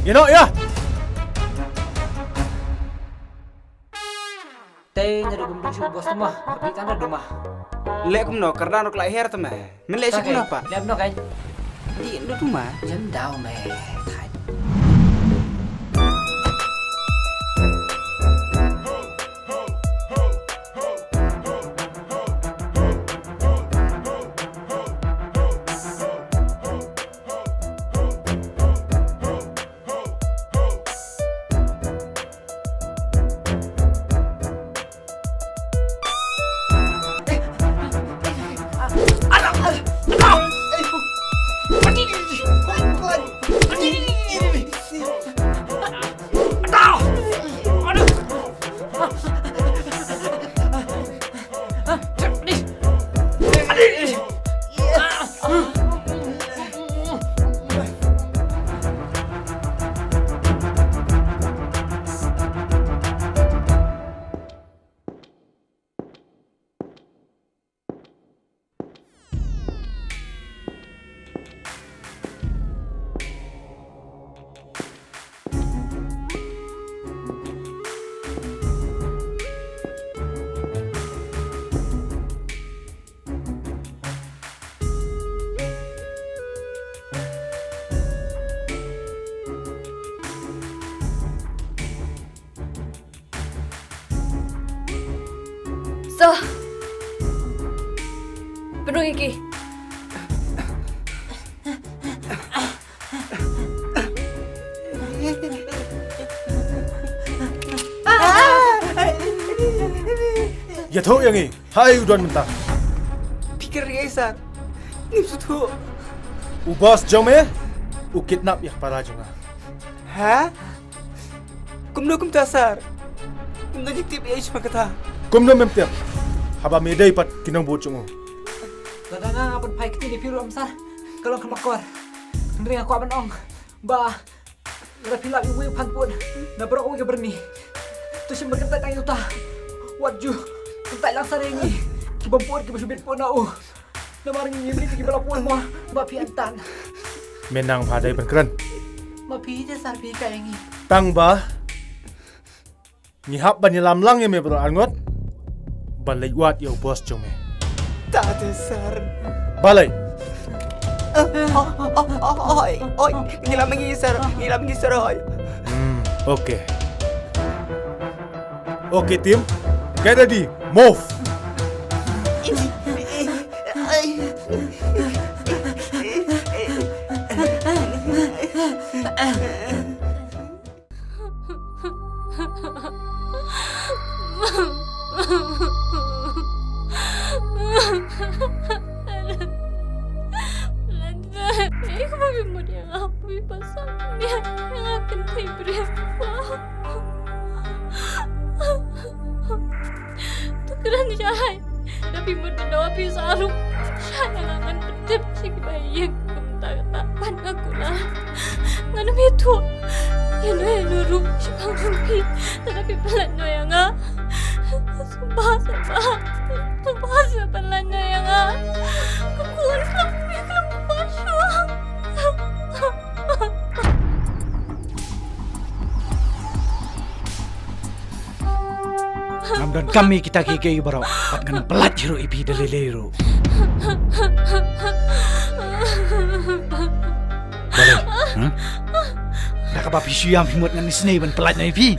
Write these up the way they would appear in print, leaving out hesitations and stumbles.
Gino ya. Teh nyari gumbung si bos mah, tapi kan ada rumah. Lek kumno karena nok lahir teman. Melek sih kumno pak. Lihat no kan? Di Indo rumah. Jangan tahu meh. So, penuh iki. Ya tahu yang ini. Hai udan mentah. Pikir guys sar. Ini suatu. Ubas jome. Ukidnap ya para jonga. Hah? Kumno kum tasar. Kumno jiktip ya cuma kata. Kumno memtiak. Haba medai pat kinang bocungo. Kadang apa pai kita di piru amsar. Kalau kemakor. Nering aku aban ong. Bah. Rapilap ibu pan pun. Na berok uga berni. Tu si berkata tang yuta. Waju. Kentai lang saringi. Kibampuan kibasubit po na Namaring ngimli ti kibalapuan mo. Mapi antan. Menang padai berkeran. Mapi dia sarpi kayangi. Tang ba. Ngihap ban lamlang ya me bro angot. Balai wat ya bos jome. Tak ada sar. Balai. Oi, ngilam ngisar oi. Oke. Oke tim. Get ready. Move. Aku mami mo dia apa pasal dia yang akan tibri aku. Tukeran siya tapi mo din daw pisarong siya yang akan pedip si bayang kumtatapan aku lah. Ngano ito? Yan ay luruk siya pang rumpi tetapi pelan no yang Sumpah pelan no yang kukuhan lang biglang pasyo. Namdan kami kita kiki baro pat ganang pelat jero ipi dalilero. Boleh, nak apa pisu yang himut ngan isne ban pelat na ipi.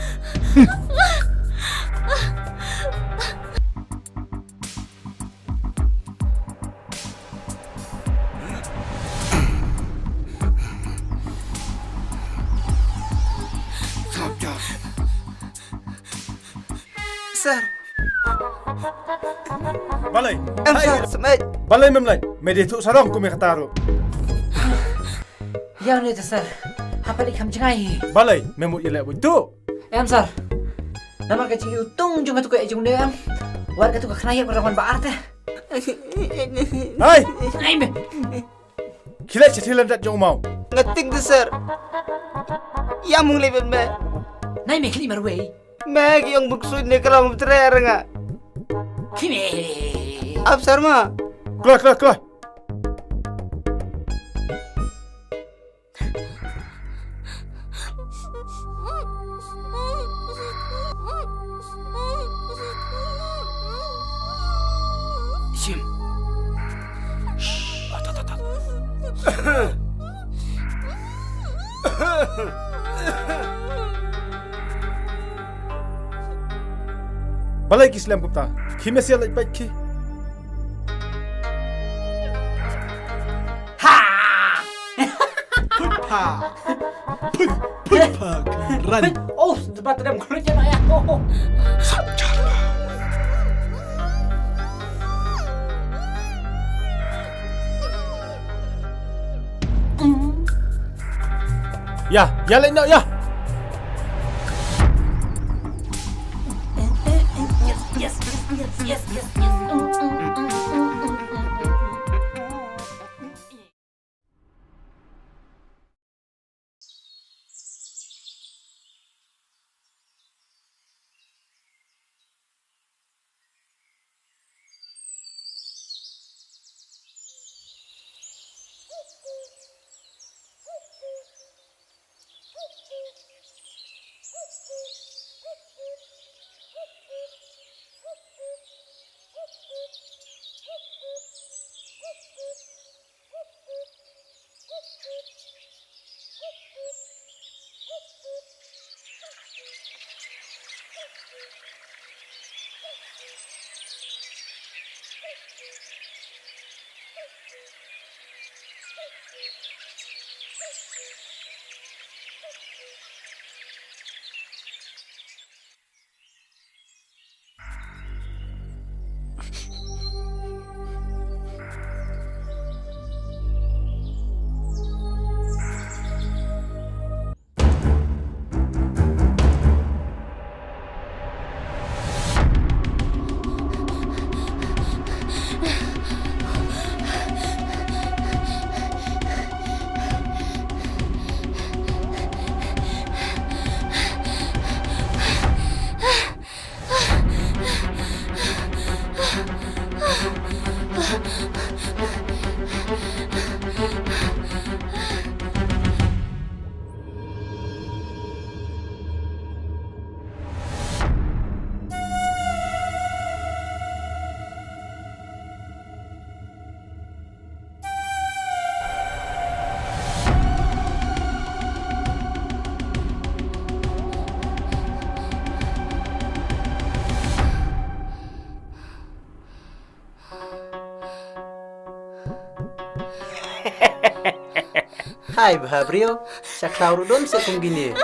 Sar. Balai. Sar, semet. Balai memlai. Mede tu sarong ku me kataro. Yang ni sar. Apa di kam cengai? Balai memut yelek butu. Sar. Nama kecil utung juga tu kayak jung dia. Warga tu kena ya perawan baar teh. Hai. Ai me. Kila cetilan dat jong mau. Ngeting tu sar. Yang mung leben me. Nai me kli marway. Meg yang buksu ni kalau mutrer nga. Kime. Ab sar ma. Keluar. Sim. Shh. At. Balai ki Islam Gupta. Kimesial baik ki. Run. Oh, cepat tidak kulitnya nak ya. Oh. Ya lain nak ya. Hai Bahabrio, saklau rudon sekung gini.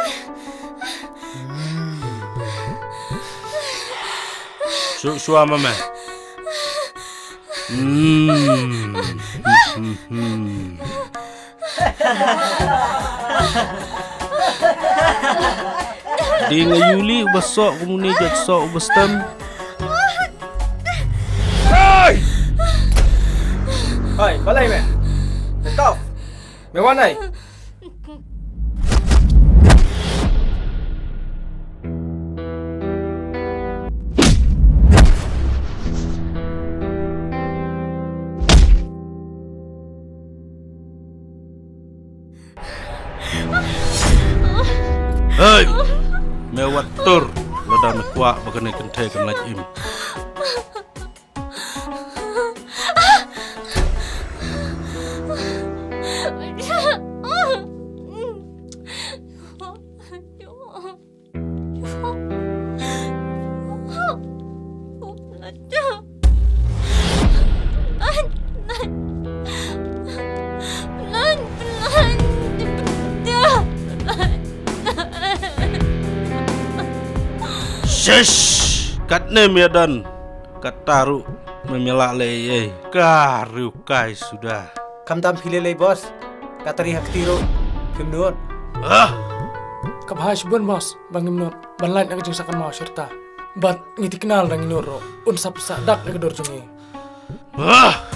Suama mah. Di ngayuli ubas sok kumuni jat sok ubas tem. Hai, balai me. Stop. Mewanai. Hei, mewatur lada mekuak bagai kenteh kan lagi im. Shesh, kat ne medan, kat taru memelak leye, karu kai sudah. Kam tam pilih bos, kateri hak tiro, kemdon. Ah, Kabahas bun bos, bang imnur, ban lain ang jengsakan mau serta. Bat ngiti kenal dang inuro, unsap sadak na kedor jungi. ah.